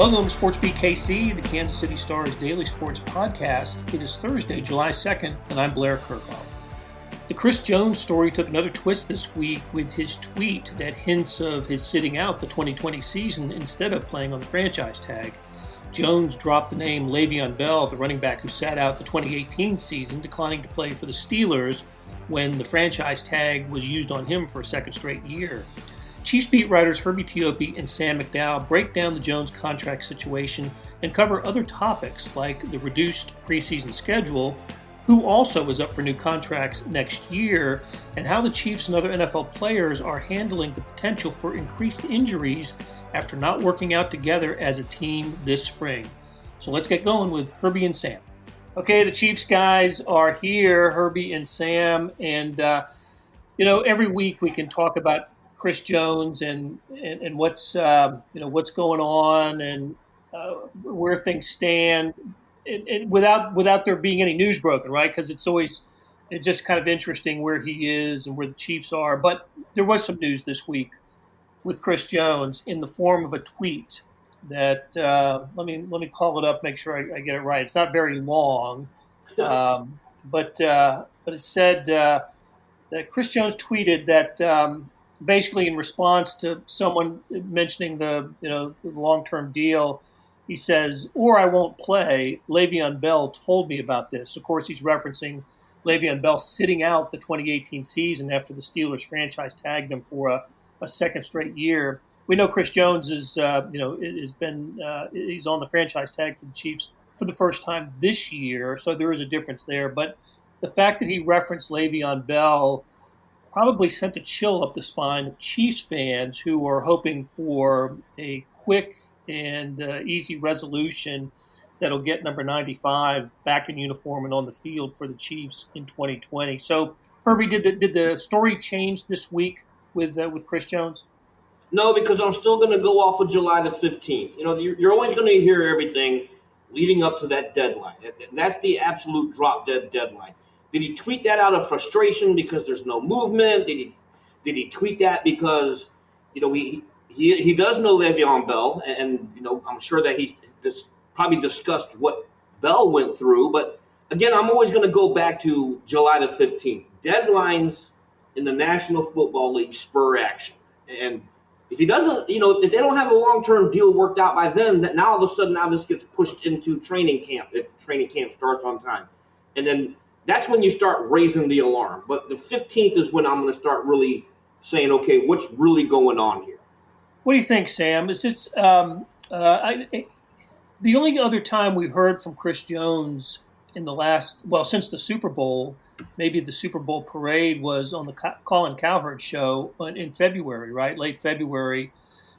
Welcome to SportsBeat KC, the Kansas City Star's daily sports podcast. It is Thursday, July 2nd, and I'm Blair Kirchhoff. The Chris Jones story took another twist this week with his tweet that hints of his sitting out the 2020 season instead of playing on the franchise tag. Jones dropped the name Le'Veon Bell, the running back who sat out the 2018 season, declining to play for the Steelers when the franchise tag was used on him for a second straight year. Chiefs beat writers Herbie Teope and Sam McDowell break down the Jones contract situation and cover other topics like the reduced preseason schedule, who also is up for new contracts next year, and how the Chiefs and other NFL players are handling the potential for increased injuries after not working out together as a team this spring. So let's get going with Herbie and Sam. Okay, the Chiefs guys are here, Herbie and Sam, and every week we can talk about Chris Jones and what's what's going on and where things stand, without there being any news broken, right? Because it's just kind of interesting where he is and where the Chiefs are. But there was some news this week with Chris Jones in the form of a tweet that let me call it up, make sure I get it right. It's not very long, but it said that Chris Jones tweeted that. Basically, in response to someone mentioning the long-term deal, he says, "Or I won't play. Le'Veon Bell told me about this." Of course, he's referencing Le'Veon Bell sitting out the 2018 season after the Steelers franchise tagged him for a second straight year. We know Chris Jones is he's on the franchise tag for the Chiefs for the first time this year, so there is a difference there. But the fact that he referenced Le'Veon Bell probably sent a chill up the spine of Chiefs fans who are hoping for a quick and easy resolution that'll get number 95 back in uniform and on the field for the Chiefs in 2020. So, Herbie, did the story change this week with Chris Jones? No, because I'm still going to go off of July the 15th. You're always going to hear everything leading up to that deadline. That's the absolute drop-dead deadline. Did he tweet that out of frustration because there's no movement? Did he tweet that because he does know Le'Veon Bell, and I'm sure that he probably discussed what Bell went through. But again, I'm always going to go back to July the 15th. Deadlines in the National Football League spur action, and if he doesn't, if they don't have a long-term deal worked out by then, that now all of a sudden this gets pushed into training camp if training camp starts on time, and then. That's when you start raising the alarm. But the 15th is when I'm going to start really saying, okay, what's really going on here? What do you think, Sam? Is this the only other time we heard from Chris Jones in since the Super Bowl, maybe the Super Bowl parade was on the Colin Cowherd show in February, right? Late February,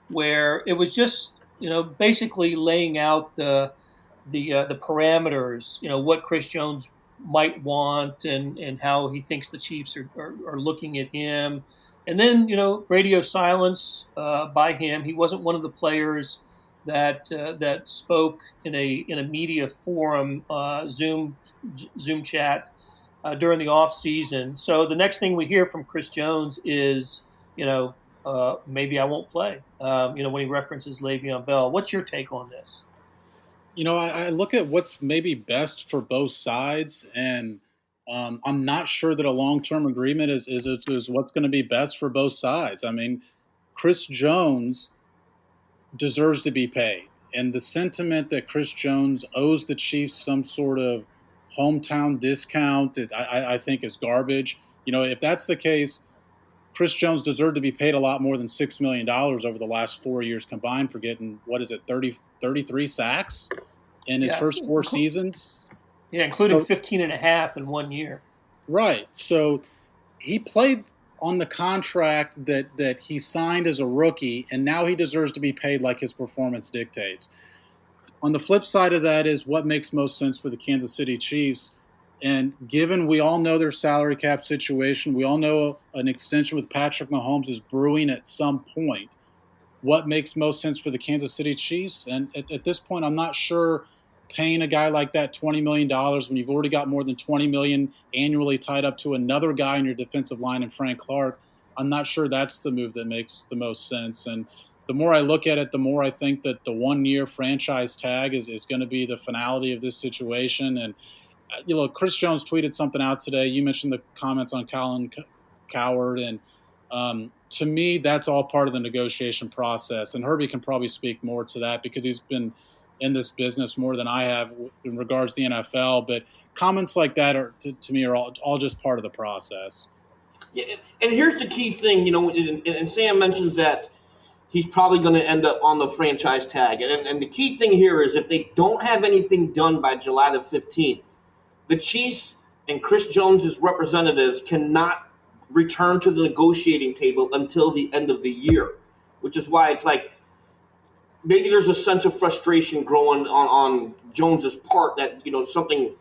where it was just, basically laying out the parameters, what Chris Jones might want and how he thinks the Chiefs are looking at him. And then, radio silence by him. He wasn't one of the players that spoke in a media forum, Zoom chat during the off season. So the next thing we hear from Chris Jones is, maybe I won't play, when he references Le'Veon Bell. What's your take on this? I look at what's maybe best for both sides, and I'm not sure that a long-term agreement is what's going to be best for both sides. I mean, Chris Jones deserves to be paid, and the sentiment that Chris Jones owes the Chiefs some sort of hometown discount, I think is garbage. If that's the case, Chris Jones deserved to be paid a lot more than $6 million over the last 4 years combined for getting, 33 sacks in his first four seasons? Yeah, including 15 and a half in 1 year. Right. So he played on the contract that he signed as a rookie, and now he deserves to be paid like his performance dictates. On the flip side of that is what makes most sense for the Kansas City Chiefs. And given we all know their salary cap situation, we all know an extension with Patrick Mahomes is brewing at some point, what makes most sense for the Kansas City Chiefs? And at this point, I'm not sure paying a guy like that $20 million when you've already got more than $20 million annually tied up to another guy in your defensive line and Frank Clark. I'm not sure that's the move that makes the most sense. And the more I look at it, the more I think that the 1 year franchise tag is going to be the finality of this situation. And Chris Jones tweeted something out today. You mentioned the comments on Colin Coward, and to me, that's all part of the negotiation process. And Herbie can probably speak more to that because he's been in this business more than I have in regards to the NFL. But comments like that are to me are all just part of the process. Yeah, and here's the key thing, and Sam mentions that he's probably going to end up on the franchise tag. And the key thing here is if they don't have anything done by July the 15th, the Chiefs and Chris Jones's representatives cannot return to the negotiating table until the end of the year, which is why it's like maybe there's a sense of frustration growing on Jones's part that something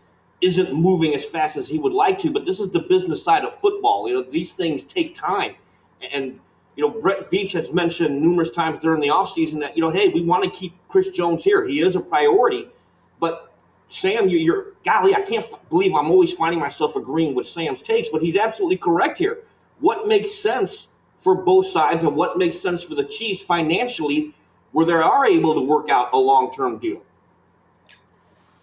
isn't moving as fast as he would like to. But this is the business side of football. These things take time, and Brett Veach has mentioned numerous times during the offseason that hey, we want to keep Chris Jones here. He is a priority, but Sam, you're golly, I can't believe I'm always finding myself agreeing with Sam's takes, but he's absolutely correct here. What makes sense for both sides and what makes sense for the Chiefs financially where they are able to work out a long-term deal?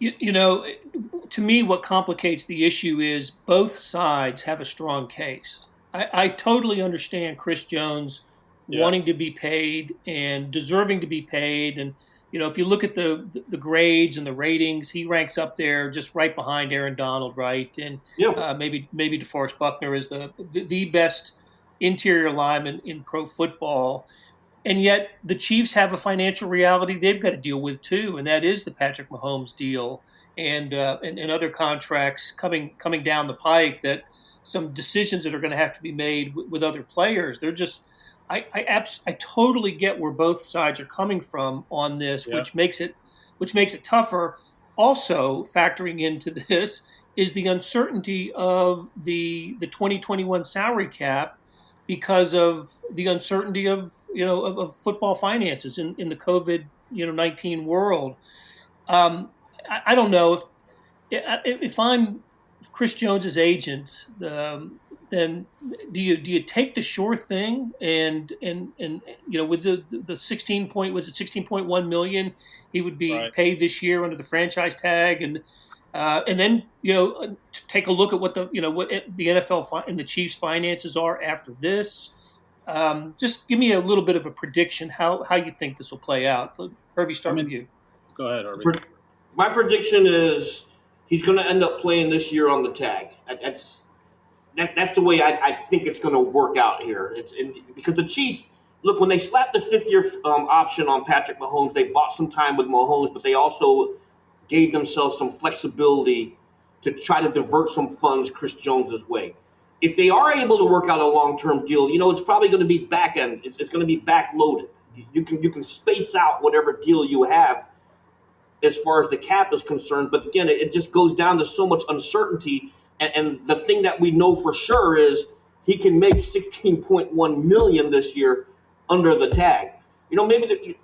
To me, what complicates the issue is both sides have a strong case. I totally understand Chris Jones wanting to be paid and deserving to be paid. And, if you look at the grades and the ratings, he ranks up there just right behind Aaron Donald, right? And maybe DeForest Buckner is the best interior lineman in pro football. And yet the Chiefs have a financial reality they've got to deal with too, and that is the Patrick Mahomes deal and other contracts coming down the pike. That some decisions that are going to have to be made with other players. They're just I totally get where both sides are coming from on this, which makes it tougher. Also, factoring into this is the uncertainty of the 2021 salary cap because of the uncertainty of football finances in the COVID-19 world. I don't know if I'm Chris Jones's agent, then do you take the sure thing and with the 16.1 million he would be paid this year under the franchise tag, and then take a look at what the NFL and the Chiefs finances are after this. Just give me a little bit of a prediction how you think this will play out. Herbie, start with you. Go ahead, Herbie. My prediction is he's going to end up playing this year on the tag. That's the way I think it's going to work out here. Because the Chiefs, look, when they slapped the fifth-year option on Patrick Mahomes, they bought some time with Mahomes, but they also gave themselves some flexibility to try to divert some funds Chris Jones's way. If they are able to work out a long-term deal, it's probably going to be back-end. It's going to be back-loaded. You can space out whatever deal you have as far as the cap is concerned. But again, it just goes down to so much uncertainty. And the thing that we know for sure is he can make $16.1 million this year under the tag. Maybe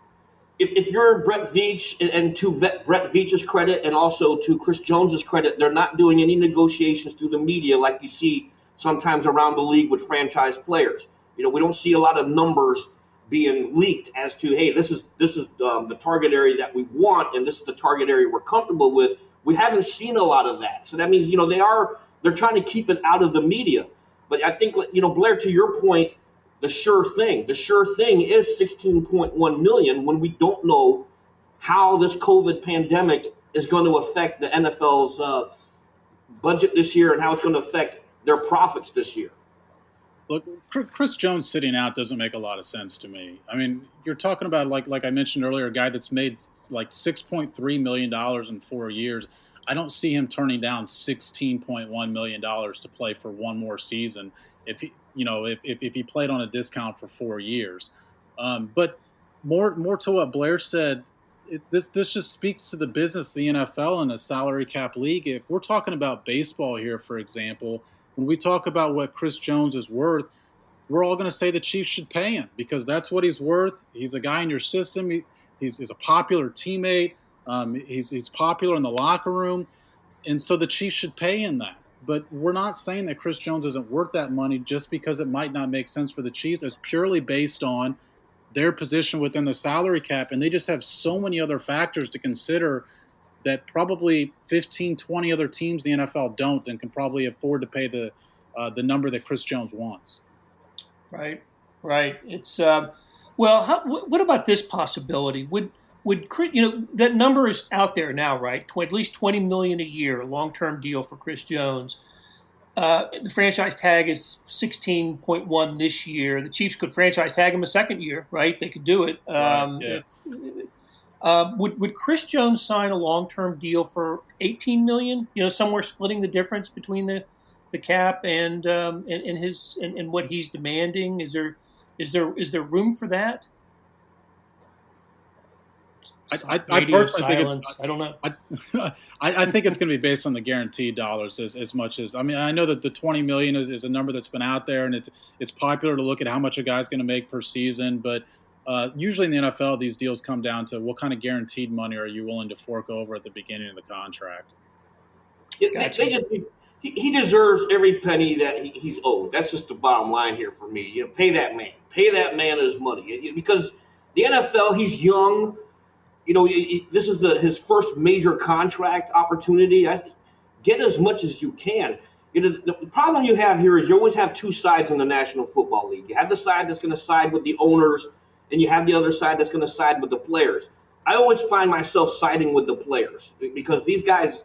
if you're Brett Veach, and to Brett Veach's credit and also to Chris Jones's credit, they're not doing any negotiations through the media like you see sometimes around the league with franchise players. We don't see a lot of numbers being leaked as to, hey, this is the target area that we want, and this is the target area we're comfortable with. We haven't seen a lot of that, so that means they're trying to keep it out of the media. But I think Blair, to your point, the sure thing is $16.1 million when we don't know how this COVID pandemic is going to affect the NFL's budget this year and how it's going to affect their profits this year. Look, Chris Jones sitting out doesn't make a lot of sense to me. I mean, you're talking about, like I mentioned earlier, a guy that's made like $6.3 million in 4 years. I don't see him turning down $16.1 million to play for one more season if he played on a discount for 4 years. But more to what Blair said, this just speaks to the business of the NFL and a salary cap league. If we're talking about baseball here, for example, when we talk about what Chris Jones is worth, we're all going to say the Chiefs should pay him because that's what he's worth. He's a guy in your system. He's a popular teammate. He's popular in the locker room. And so the Chiefs should pay him that. But we're not saying that Chris Jones isn't worth that money just because it might not make sense for the Chiefs. It's purely based on their position within the salary cap, and they just have so many other factors to consider that probably 15, 20 other teams in the NFL don't and can probably afford to pay the number that Chris Jones wants. Right, right. It's what about this possibility? Would that number is out there now, right? At least $20 million a year, long term deal for Chris Jones. The franchise tag is 16.1 this year. The Chiefs could franchise tag him a second year, right? They could do it. Right, yeah. Would Chris Jones sign a long term deal for 18 million? Somewhere splitting the difference between the cap and what he's demanding. Is there room for that? I personally think I don't know. I think it's going to be based on the guaranteed dollars as much as, I mean, I know that the 20 million is a number that's been out there, and it's popular to look at how much a guy's going to make per season. But usually in the NFL, these deals come down to what kind of guaranteed money are you willing to fork over at the beginning of the contract. Gotcha. He deserves every penny that he's owed. That's just the bottom line here for me. Pay that man. Pay that man his money. Because the NFL, he's young. This is his first major contract opportunity. Get as much as you can. The problem you have here is you always have two sides in the National Football League. You have the side that's going to side with the owners, and you have the other side that's going to side with the players. I always find myself siding with the players because these guys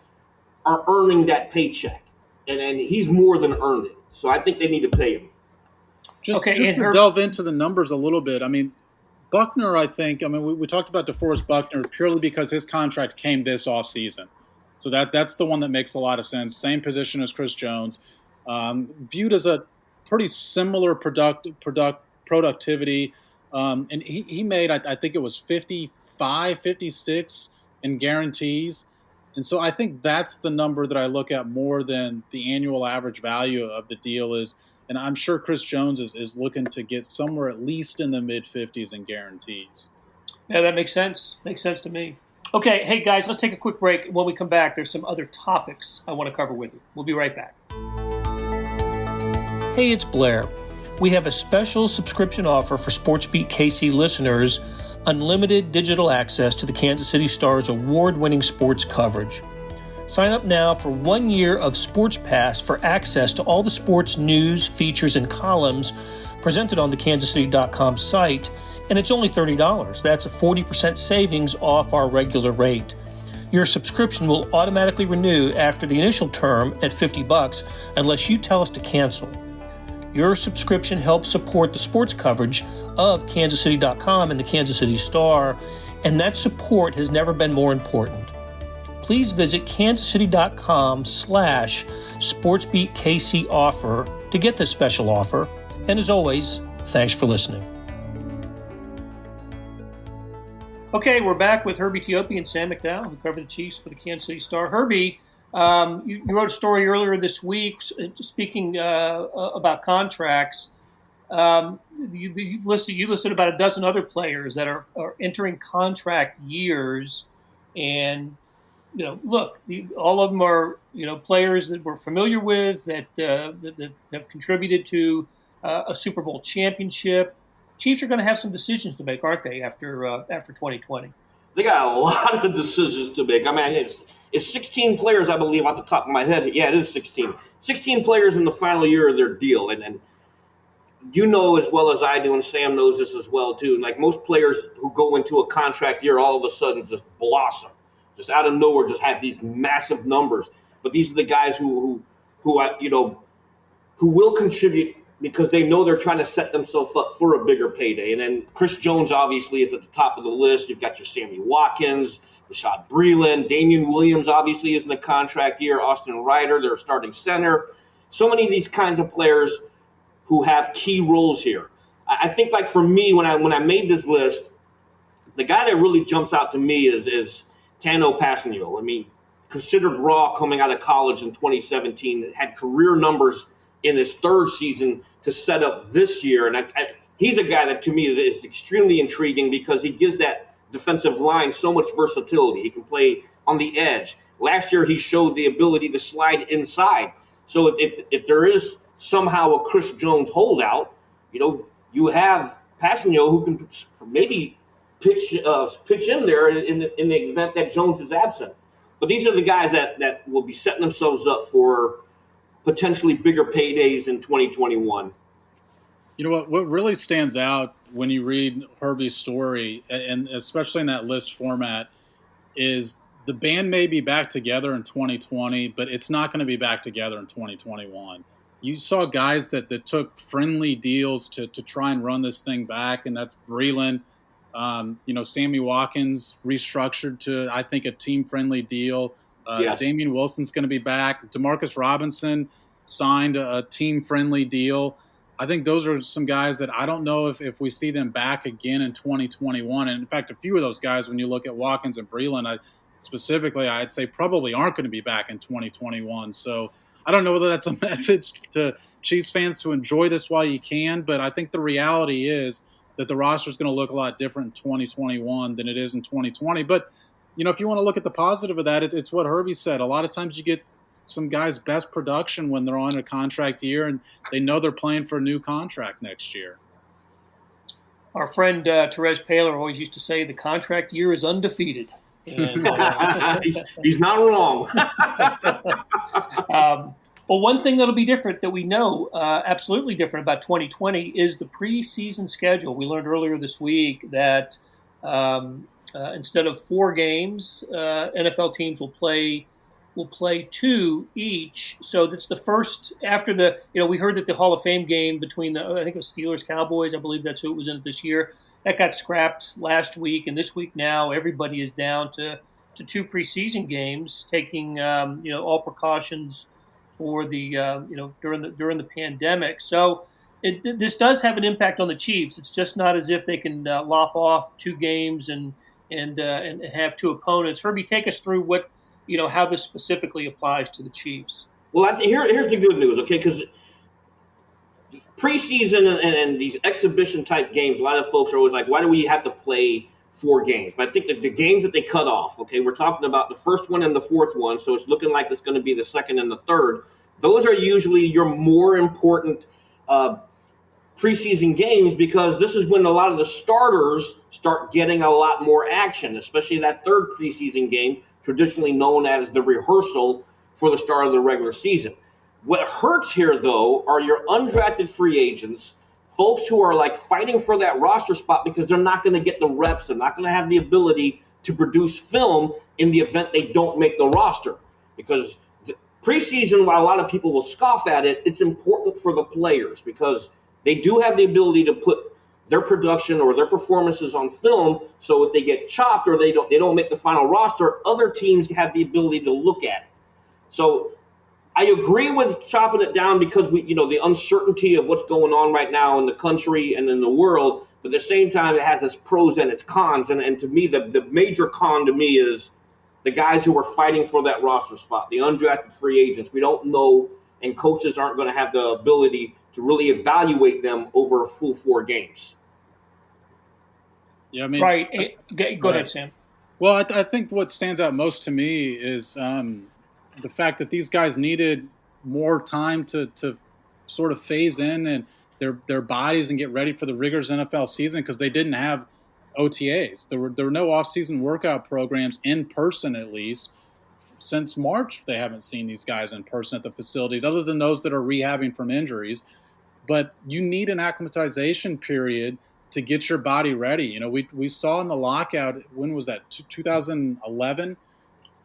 are earning that paycheck, and he's more than earned it. So I think they need to pay him. Just to delve into the numbers a little bit, I mean, Buckner, we talked about DeForest Buckner purely because his contract came this offseason. So that's the one that makes a lot of sense. Same position as Chris Jones. Viewed as a pretty similar productivity. And he made, I think it was 55, 56 in guarantees. And so I think that's the number that I look at more than the annual average value of the deal is. And I'm sure Chris Jones is looking to get somewhere at least in the mid-50s in guarantees. Yeah, that makes sense. Makes sense to me. Okay, hey guys, let's take a quick break. When we come back, there's some other topics I want to cover with you. We'll be right back. Hey, it's Blair. We have a special subscription offer for SportsBeat KC listeners, unlimited digital access to the Kansas City Star's award-winning sports coverage. Sign up now for 1 year of Sports Pass for access to all the sports news, features, and columns presented on the kansascity.com site, and it's only $30. That's a 40% savings off our regular rate. Your subscription will automatically renew after the initial term at $50 unless you tell us to cancel. Your subscription helps support the sports coverage of kansascity.com and the Kansas City Star, and that support has never been more important. Please visit kansascity.com/SportsBeatKC offer to get this special offer. And as always, thanks for listening. Okay, we're back with Herbie Teope and Sam McDowell, who cover the Chiefs for the Kansas City Star. Herbie, you wrote a story earlier this week speaking about contracts. You listed about a dozen other players that are entering contract years, and look, all of them are players that we're familiar with that have contributed to a Super Bowl championship. Chiefs are going to have some decisions to make, aren't they? After 2020, they got a lot of decisions to make. I mean, it's 16 players, I believe, off the top of my head. Yeah, it is 16. 16 players in the final year of their deal, and you know as well as I do, and Sam knows this as well too. Like most players who go into a contract year, all of a sudden just blossom. Just out of nowhere, just have these massive numbers. But these are the guys who will contribute because they know they're trying to set themselves up for a bigger payday. And then Chris Jones obviously is at the top of the list. You've got your Sammy Watkins, Rashad Breeland, Damian Williams obviously is in the contract year. Austin Ryder, their starting center. So many of these kinds of players who have key roles here. I think, like for me, when I made this list, the guy that really jumps out to me is Teope. I mean, considered raw coming out of college in 2017, had career numbers in his third season to set up this year. And he's a guy that to me is extremely intriguing because he gives that defensive line so much versatility. He can play on the edge. Last year, he showed the ability to slide inside. So if there is somehow a Chris Jones holdout, you have Passanio who can maybe pitch in there in the event that Jones is absent. But these are the guys that will be setting themselves up for potentially bigger paydays in 2021. You know what really stands out when you read Herbie's story, and especially in that list format, is the band may be back together in 2020, but it's not going to be back together in 2021. You saw guys that took friendly deals to try and run this thing back, and that's Breland. Sammy Watkins restructured to, I think, a team-friendly deal. Yes. Damian Wilson's going to be back. DeMarcus Robinson signed a team-friendly deal. I think those are some guys that I don't know if we see them back again in 2021. And in fact, a few of those guys, when you look at Watkins and Breland, I'd say probably aren't going to be back in 2021. So I don't know whether that's a message to Chiefs fans to enjoy this while you can, but I think the reality is that the roster is going to look a lot different in 2021 than it is in 2020. But, if you want to look at the positive of that, it's what Herbie said. A lot of times you get some guys' best production when they're on a contract year and they know they're playing for a new contract next year. Our friend Therese Paylor always used to say the contract year is undefeated. And, he's not wrong. Well, one thing that'll be different that we know absolutely different about 2020 is the preseason schedule. We learned earlier this week that instead of 4 games, NFL teams will play 2 each. So that's the first after we heard that the Hall of Fame game between I think it was Steelers Cowboys, I believe that's who it was in it this year. That got scrapped last week, and this week now everybody is down to 2 preseason games, taking all precautions for the during the pandemic. So this does have an impact on the Chiefs. It's just not as if they can lop off 2 games and have 2 opponents. Herbie, take us through what how this specifically applies to the Chiefs. Well, here's the good news, okay? Because preseason and these exhibition type games, a lot of folks are always like, why do we have to play 4 games? But I think that the games that they cut off, okay, we're talking about the first one and the fourth one, so it's looking like it's going to be the second and the third. Those are usually your more important preseason games because this is when a lot of the starters start getting a lot more action, especially that third preseason game, traditionally known as the rehearsal for the start of the regular season. What hurts here, though, are your undrafted free agents, folks who are like fighting for that roster spot because they're not going to get the reps. They're not going to have the ability to produce film in the event they don't make the roster. Because the preseason, while a lot of people will scoff at it, it's important for the players because they do have the ability to put their production or their performances on film. So if they get chopped or they don't make the final roster, other teams have the ability to look at it. So I agree with chopping it down because the uncertainty of what's going on right now in the country and in the world. But at the same time, it has its pros and its cons. And to me, the major con to me is the guys who are fighting for that roster spot, the undrafted free agents. We don't know, and coaches aren't going to have the ability to really evaluate them over a full 4 games. Yeah, I mean, right. Go ahead, Sam. Well, I think what stands out most to me is the fact that these guys needed more time to sort of phase in and their bodies and get ready for the rigorous NFL season because they didn't have OTAs. There were no off-season workout programs in person, at least. Since March, they haven't seen these guys in person at the facilities, other than those that are rehabbing from injuries. But you need an acclimatization period to get your body ready. We saw in the lockout, when was that, 2011?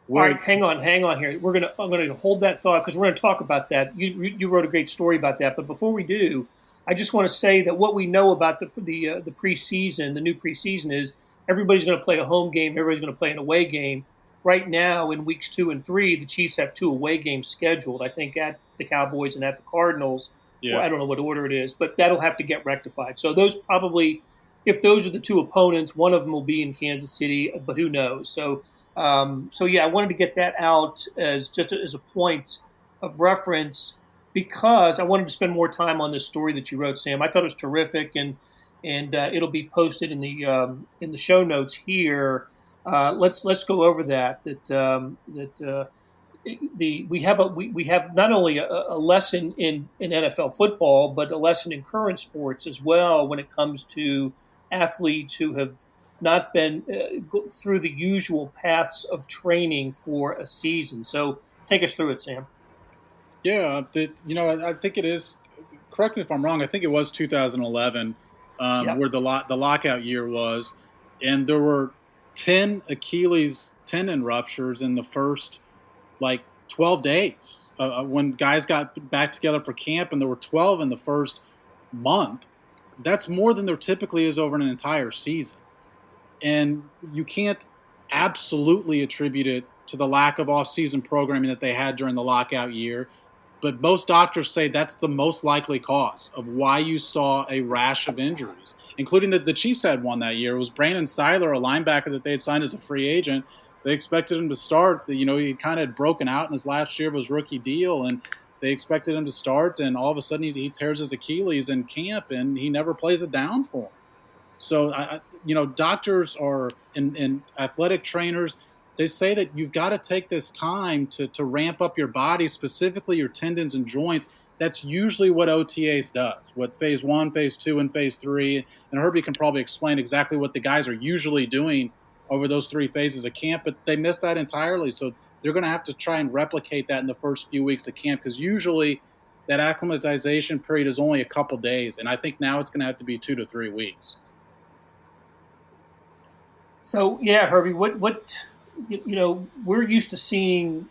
All right, hang on here. I'm gonna hold that thought because we're gonna talk about that. You wrote a great story about that, but before we do, I just want to say that what we know about the preseason, the new preseason, is everybody's going to play a home game, everybody's going to play an away game. Right now, in weeks 2 and 3, the Chiefs have 2 away games scheduled. I think at the Cowboys and at the Cardinals. Yeah. Well, I don't know what order it is, but that'll have to get rectified. So those probably, if those are the 2 opponents, one of them will be in Kansas City, but who knows? So yeah, I wanted to get that out as a point of reference because I wanted to spend more time on this story that you wrote, Sam. I thought it was terrific, and it'll be posted in the show notes here. Let's go over that. we have not only a lesson in NFL football, but a lesson in current sports as well when it comes to athletes who have not been through the usual paths of training for a season. So take us through it, Sam. Yeah, I think it is. Correct me if I'm wrong. I think it was 2011 Yeah. where the lockout year was, and there were 10 Achilles tendon ruptures in the first like 12 days when guys got back together for camp, and there were 12 in the first month. That's more than there typically is over an entire season. And you can't absolutely attribute it to the lack of off-season programming that they had during the lockout year, but most doctors say that's the most likely cause of why you saw a rash of injuries, including the Chiefs had one that year. It was Brandon Seiler, a linebacker that they had signed as a free agent. They expected him to start. He kind of had broken out in his last year of his rookie deal, and they expected him to start, and all of a sudden he tears his Achilles in camp, and he never plays it down for him. So, doctors and athletic trainers, they say that you've got to take this time to ramp up your body, specifically your tendons and joints. That's usually what OTAs does, what phase 1, phase 2, and phase 3. And Herbie can probably explain exactly what the guys are usually doing over those 3 phases of camp, but they miss that entirely. So they're going to have to try and replicate that in the first few weeks of camp, because usually that acclimatization period is only a couple days. And I think now it's going to have to be 2 to 3 weeks. So yeah, Herbie, we're used to seeing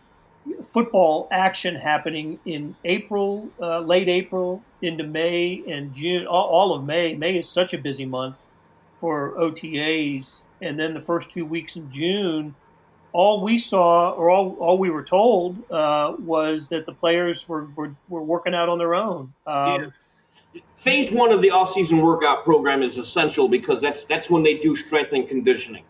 football action happening in April, late April into May and June, all of May. May is such a busy month for OTAs, and then the first 2 weeks in June. All we saw, or all we were told, was that the players were working out on their own. Yeah. Phase 1 of the off-season workout program is essential because that's when they do strength and conditioning.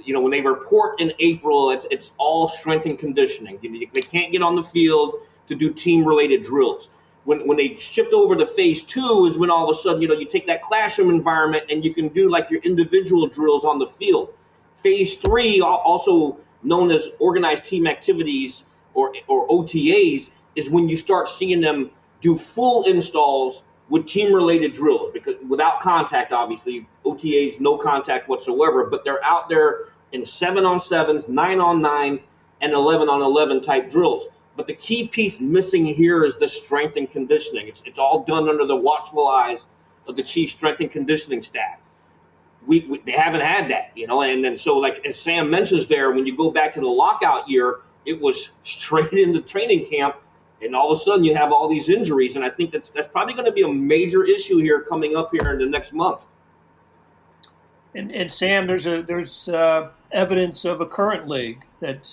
When they report in April, it's all strength and conditioning. They can't get on the field to do team-related drills. When they shift over to phase 2 is when all of a sudden, you take that classroom environment and you can do like your individual drills on the field. Phase 3, also known as organized team activities or OTAs, is when you start seeing them do full installs with team-related drills, because without contact, obviously, OTAs, no contact whatsoever, but they're out there in 7-on-7s, 9-on-9s, and 11-on-11 type drills. But the key piece missing here is the strength and conditioning. It's all done under the watchful eyes of the chief strength and conditioning staff. They haven't had that, and then so like as Sam mentions there, when you go back to the lockout year, it was straight into training camp. And all of a sudden, you have all these injuries, and I think that's probably going to be a major issue here coming up here in the next month. And Sam, there's evidence of a current league that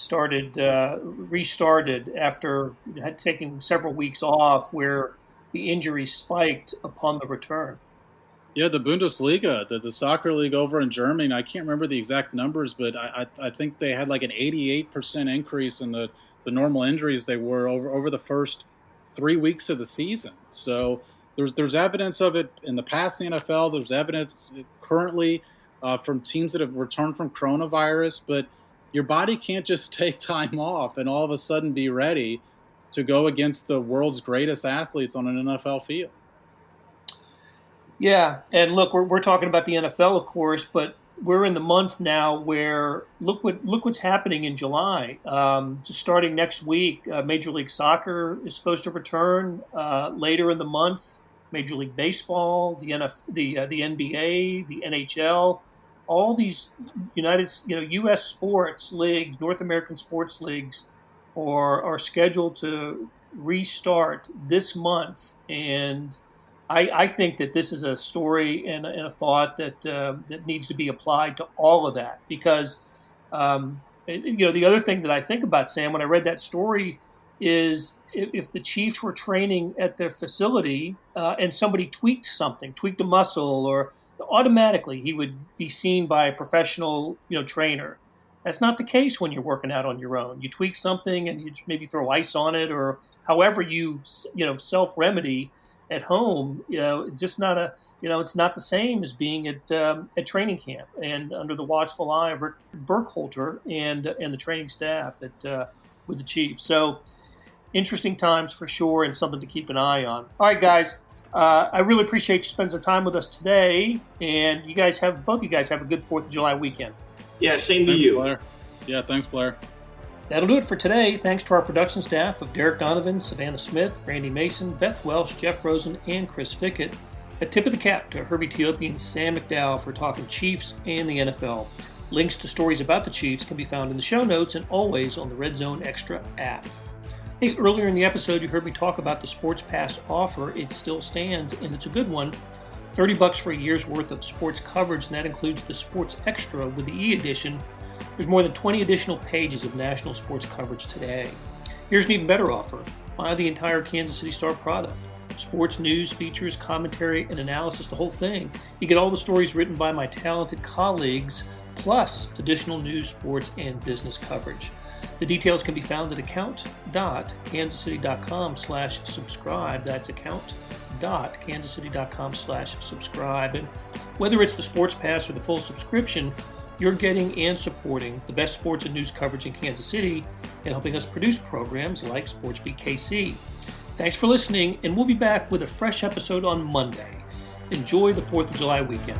restarted after taking several weeks off, where the injuries spiked upon the return. Yeah, the Bundesliga, the soccer league over in Germany. I can't remember the exact numbers, but I think they had like an 88% increase in the normal injuries they were over the first 3 weeks of the season. So there's evidence of it in the past in the NFL. There's evidence currently from teams that have returned from coronavirus. But your body can't just take time off and all of a sudden be ready to go against the world's greatest athletes on an NFL field. Yeah, and look, we're talking about the NFL, of course, but we're in the month now where look what's happening in July. Just starting next week, Major League Soccer is supposed to return later in the month. Major League Baseball, the NBA, the NHL, all these U.S. sports leagues, North American sports leagues, are scheduled to restart this month, and I think that this is a story and a thought that needs to be applied to all of that, because the other thing that I think about, Sam, when I read that story is if the Chiefs were training at their facility and somebody tweaked a muscle, or automatically he would be seen by a professional trainer. That's not the case when you're working out on your own. You tweak something and you maybe throw ice on it, or however you self remedy at home, just not it's not the same as being at training camp and under the watchful eye of Rick Burkhalter and the training staff at with the Chiefs. So interesting times for sure, and something to keep an eye on. All right, guys. I really appreciate you spending some time with us today, and both you guys have a good 4th of July weekend. Yeah, same to Thanks, you. Blair. Yeah, thanks, Blair. That'll do it for today. Thanks to our production staff of Derek Donovan, Savannah Smith, Randy Mason, Beth Welsh, Jeff Rosen, and Chris Fickett. A tip of the cap to Herbie Teope and Sam McDowell for talking Chiefs and the NFL. Links to stories about the Chiefs can be found in the show notes and always on the Red Zone Extra app. Hey, earlier in the episode, you heard me talk about the Sports Pass offer. It still stands, and it's a good one. $30 for a year's worth of sports coverage, and that includes the Sports Extra with the e-edition. There's more than 20 additional pages of national sports coverage today. Here's an even better offer. Buy the entire Kansas City Star product. Sports news, features, commentary, and analysis, the whole thing. You get all the stories written by my talented colleagues, plus additional news, sports, and business coverage. The details can be found at account.kansascity.com/subscribe. That's account.kansascity.com/subscribe. And whether it's the Sports Pass or the full subscription, you're getting and supporting the best sports and news coverage in Kansas City and helping us produce programs like SportsBeat KC. Thanks for listening, and we'll be back with a fresh episode on Monday. Enjoy the 4th of July weekend.